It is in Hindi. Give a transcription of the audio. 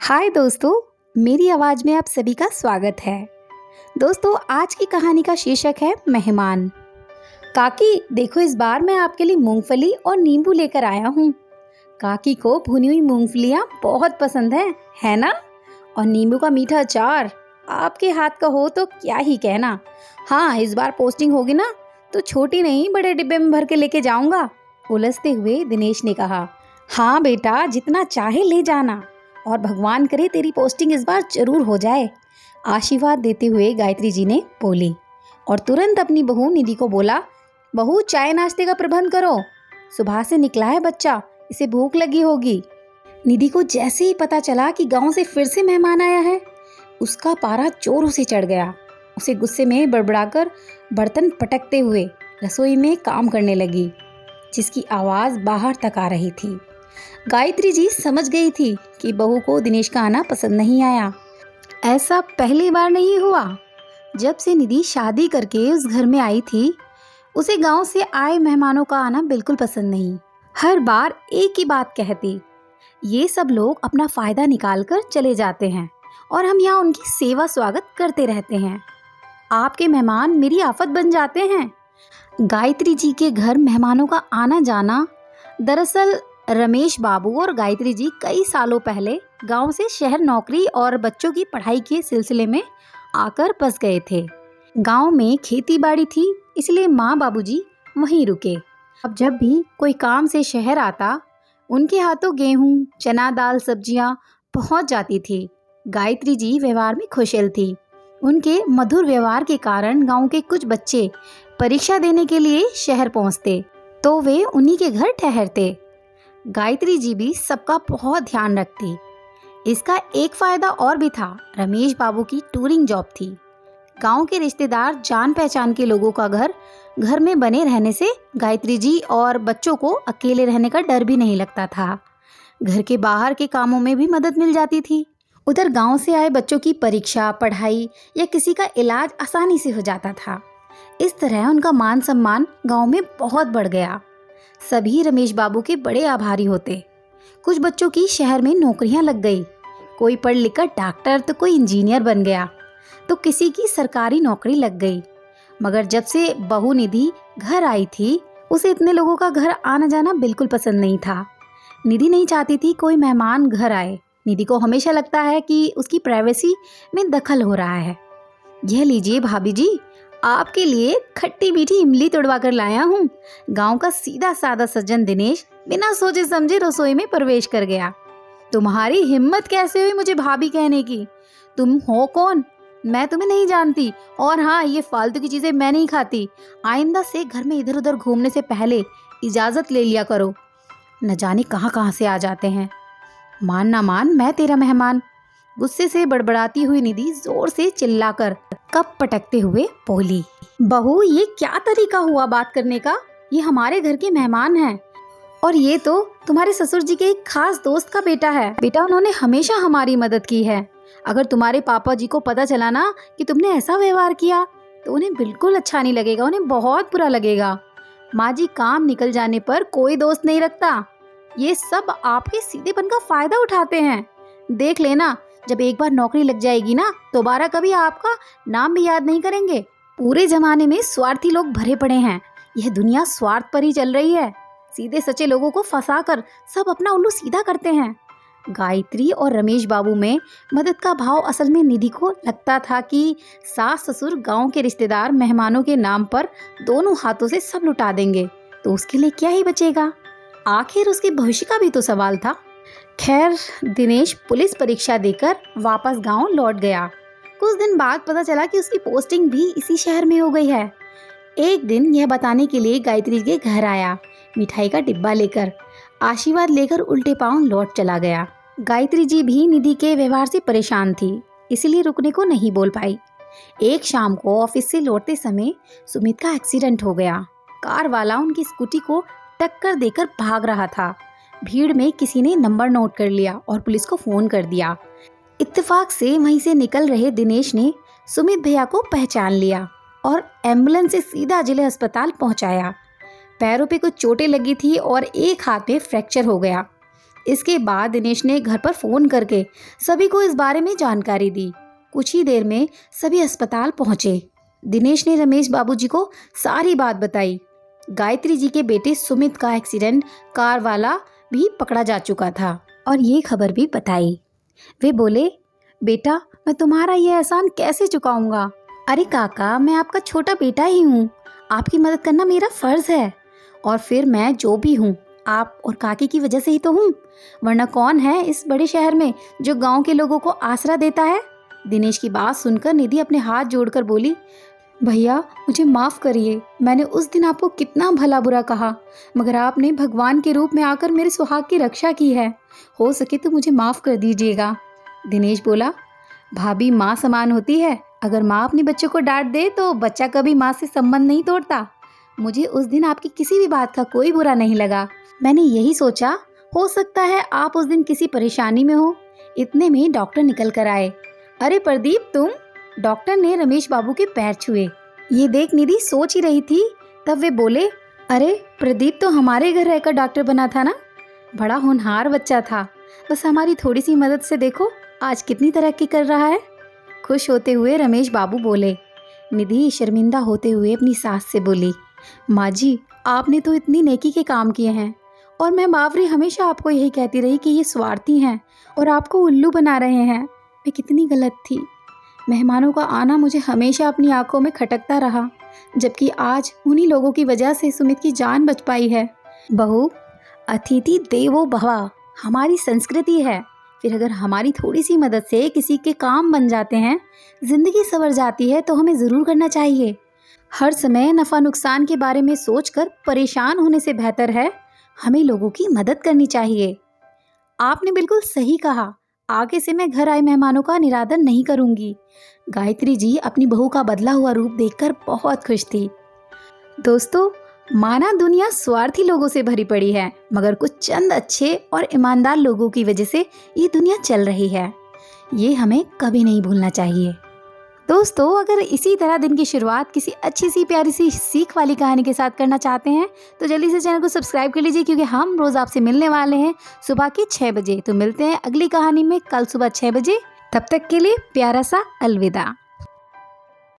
हाय दोस्तों, मेरी आवाज़ में आप सभी का स्वागत है। दोस्तों, आज की कहानी का शीर्षक है मेहमान। काकी देखो, इस बार मैं आपके लिए मूंगफली और नींबू लेकर आया हूँ। काकी को भुनी हुई मूंगफलियाँ बहुत पसंद है ना? और नींबू का मीठा अचार आपके हाथ का हो तो क्या ही कहना। हाँ, इस बार पोस्टिंग होगी ना तो छोटी नहीं बड़े डिब्बे में भर के लेके जाऊंगा। उलझते हुए दिनेश ने कहा। हाँ बेटा, जितना चाहे ले जाना और भगवान करे तेरी पोस्टिंग इस बार जरूर हो जाए। आशीर्वाद देते हुए गायत्री जी ने बोली और तुरंत अपनी बहू निधि को बोला, बहू चाय नाश्ते का प्रबंध करो, सुबह से निकला है बच्चा, इसे भूख लगी होगी। निधि को जैसे ही पता चला कि गांव से फिर से मेहमान आया है, उसका पारा जोरों से चढ़ गया। उसे गुस्से में बड़बड़ाकर बर्तन पटकते हुए रसोई में काम करने लगी, जिसकी आवाज़ बाहर तक आ रही थी। गायत्री जी समझ गई थी कि बहू को दिनेश का आना पसंद नहीं आया। ऐसा पहली बार नहीं हुआ। जब से निधि शादी करके उस घर में आई थी, उसे गांव से आए मेहमानों का आना बिल्कुल पसंद नहीं। हर बार एक ही बात कहती, ये सब लोग अपना फायदा निकाल कर चले जाते हैं और हम यहाँ उनकी सेवा स्वागत करते रहते हैं। आपके मेहमान मेरी आफत बन जाते हैं। गायत्री जी के घर मेहमानों का आना जाना दरअसल रमेश बाबू और गायत्री जी कई सालों पहले गांव से शहर नौकरी और बच्चों की पढ़ाई के सिलसिले में आकर बस गए थे। गांव में खेती बाड़ी थी, इसलिए माँ बाबूजी वहीं रुके। अब जब भी कोई काम से शहर आता, उनके हाथों गेहूं, चना दाल, सब्जियां पहुंच जाती थी। गायत्री जी व्यवहार में खुशल थी। उनके मधुर व्यवहार के कारण गांव के कुछ बच्चे परीक्षा देने के लिए शहर पहुंचते तो वे उन्हीं के घर ठहरते। गायत्री जी भी सबका बहुत ध्यान रखती। इसका एक फायदा और भी था, रमेश बाबू की टूरिंग जॉब थी। गांव के रिश्तेदार, जान पहचान के लोगों का घर में बने रहने से गायत्री जी और बच्चों को अकेले रहने का डर भी नहीं लगता था। घर के बाहर के कामों में भी मदद मिल जाती थी। उधर गांव से आए बच्चों की परीक्षा, पढ़ाई या किसी का इलाज आसानी से हो जाता था। इस तरह उनका मान सम्मान गांव में बहुत बढ़ गया। सभी रमेश बाबू के बड़े आभारी होते। कुछ बच्चों की शहर में नौकरियां लग गई। कोई पढ़ लिखकर डॉक्टर तो कोई इंजीनियर बन गया, तो किसी की सरकारी नौकरी लग गई। मगर जब से बहू निधि घर आई थी, उसे इतने लोगों का घर आना जाना बिल्कुल पसंद नहीं था। निधि नहीं चाहती थी कोई मेहमान घर आए। निधि को हमेशा लगता है कि उसकी प्राइवेसी में दखल हो रहा है। यह लीजिए भाभी जी, आपके लिए खट्टी मीठी इमली तोड़वा कर लाया हूँ। गांव का सीधा साधा सज्जन दिनेश बिना सोचे समझे रसोई में प्रवेश कर गया। तुम्हारी हिम्मत कैसे हुई मुझे भाभी कहने की? तुम हो कौन? मैं तुम्हें नहीं जानती। और हाँ, ये फालतू की चीजें मैं नहीं खाती। आइंदा से घर में इधर उधर घूमने से पहले इजाजत ले लिया करो। न जाने कहाँ कहाँ से आ जाते हैं। मान ना मान, मैं तेरा मेहमान। गुस्से से बड़बड़ाती हुई निधि जोर से चिल्लाकर कप पटकते हुए बोली, बहू ये क्या तरीका हुआ बात करने का? ये हमारे घर के मेहमान हैं और ये तो तुम्हारे ससुर जी के एक खास दोस्त का बेटा है। बेटा, उन्होंने हमेशा हमारी मदद की है। अगर तुम्हारे पापा जी को पता चला ना कि तुमने ऐसा व्यवहार किया तो उन्हें बिल्कुल अच्छा नहीं लगेगा, उन्हें बहुत बुरा लगेगा। माँ जी काम निकल जाने पर कोई दोस्त नहीं रखता। ये सब आपके सीधेपन का फायदा उठाते हैं। देख लेना, जब एक बार नौकरी लग जाएगी ना, दोबारा कभी आपका नाम भी याद नहीं करेंगे। पूरे जमाने में स्वार्थी लोग भरे पड़े हैं। यह दुनिया स्वार्थ पर ही चल रही है। सीधे सच्चे लोगों को फंसाकर सब अपना उल्लू सीधा करते हैं। गायत्री और रमेश बाबू में मदद का भाव असल में निधि को लगता था कि सास ससुर गांव के रिश्तेदार मेहमानों के नाम पर दोनों हाथों से सब लुटा देंगे तो उसके लिए क्या ही बचेगा। आखिर उसके भविष्य का भी तो सवाल था। खैर, दिनेश पुलिस परीक्षा देकर वापस गांव लौट गया। कुछ दिन बाद पता चला कि उसकी पोस्टिंग भी इसी शहर में हो गई है। एक दिन यह बताने के लिए गायत्री के घर आया, मिठाई का डिब्बा लेकर। आशीर्वाद लेकर उल्टे पांव लौट चला गया। गायत्री जी भी निधि के व्यवहार से परेशान थी, इसलिए रुकने को नहीं बोल पाई। एक शाम को ऑफिस से लौटते समय सुमित का एक्सीडेंट हो गया। कार वाला उनकी स्कूटी को टक्कर देकर भाग रहा था। भीड़ में किसी ने नंबर नोट कर लिया और पुलिस को फोन कर दिया। इत्तेफाक से वहीं से निकल रहे दिनेश ने सुमित भैया को पहचान लिया और एम्बुलेंस से सीधा जिले अस्पताल पहुंचाया। पैरों पे कुछ चोटें लगी थी और एक हाथ में फ्रैक्चर हो गया। इसके बाद दिनेश ने घर पर फ़ोन करके सभी को इस बारे में जानकारी दी। कुछ ही देर में सभी अस्पताल पहुंचे। दिनेश ने रमेश बाबूजी को सारी बात बताई। गायत्री जी के बेटे सुमित का एक्सीडेंट कार वाला भी पकड़ा जा चुका था और ये खबर भी बताई। वे बोले, बेटा मैं तुम्हारा ये एहसान कैसे चुकाऊंगा? अरे काका, मैं आपका छोटा बेटा ही हूँ, आपकी मदद करना मेरा फ़र्ज़ है। और फिर मैं जो भी हूँ आप और काकी की वजह से ही तो हूँ, वरना कौन है इस बड़े शहर में जो गांव के लोगों को आसरा देता है? दिनेश की बात सुनकर निधि अपने हाथ जोड़कर बोली, भैया मुझे माफ़ करिए, मैंने उस दिन आपको कितना भला बुरा कहा, मगर आपने भगवान के रूप में आकर मेरे सुहाग की रक्षा की है, हो सके तो मुझे माफ़ कर दीजिएगा। दिनेश बोला, भाभी माँ समान होती है, अगर माँ अपने बच्चों को डांट दे तो बच्चा कभी माँ से संबंध नहीं तोड़ता। मुझे उस दिन आपकी किसी भी बात का कोई बुरा नहीं लगा। मैंने यही सोचा हो सकता है आप उस दिन किसी परेशानी में हो। इतने में डॉक्टर निकल कर आए। अरे प्रदीप तुम? डॉक्टर ने रमेश बाबू के पैर छुए। ये देख निधि सोच ही रही थी, तब वे बोले, अरे प्रदीप तो हमारे घर रहकर डॉक्टर बना था ना, बड़ा होनहार बच्चा था, बस हमारी थोड़ी सी मदद से देखो आज कितनी तरक्की कर रहा है। खुश होते हुए रमेश बाबू बोले। निधि शर्मिंदा होते हुए अपनी सास से बोली, माँ जी आपने तो इतनी नेकी के काम किए हैं और मैं बावरी हमेशा आपको यही कहती रही कि ये स्वार्थी हैं और आपको उल्लू बना रहे हैं। मैं कितनी गलत थी। मेहमानों का आना मुझे हमेशा अपनी आंखों में खटकता रहा, जबकि आज उन्हीं लोगों की वजह से सुमित की जान बच पाई है। बहू, अतिथि देवो भव हमारी संस्कृति है। फिर अगर हमारी थोड़ी सी मदद से किसी के काम बन जाते हैं, ज़िंदगी संवर जाती है, तो हमें ज़रूर करना चाहिए। हर समय नफ़ा नुकसान के बारे में सोचकर परेशान होने से बेहतर है हमें लोगों की मदद करनी चाहिए। आपने बिल्कुल सही कहा, आगे से मैं घर आए मेहमानों का निरादर नहीं करूंगी। गायत्री जी अपनी बहू का बदला हुआ रूप देखकर बहुत खुश थी। दोस्तों, माना दुनिया स्वार्थी लोगों से भरी पड़ी है, मगर कुछ चंद अच्छे और ईमानदार लोगों की वजह से ये दुनिया चल रही है। ये हमें कभी नहीं भूलना चाहिए। दोस्तों, अगर इसी तरह दिन की शुरुआत किसी अच्छी सी प्यारी सी सीख वाली कहानी के साथ करना चाहते हैं तो जल्दी से चैनल को सब्सक्राइब कर लीजिए, क्योंकि हम रोज़ आपसे मिलने वाले हैं सुबह के 6 बजे। तो मिलते हैं अगली कहानी में कल सुबह 6 बजे। तब तक के लिए प्यारा सा अलविदा।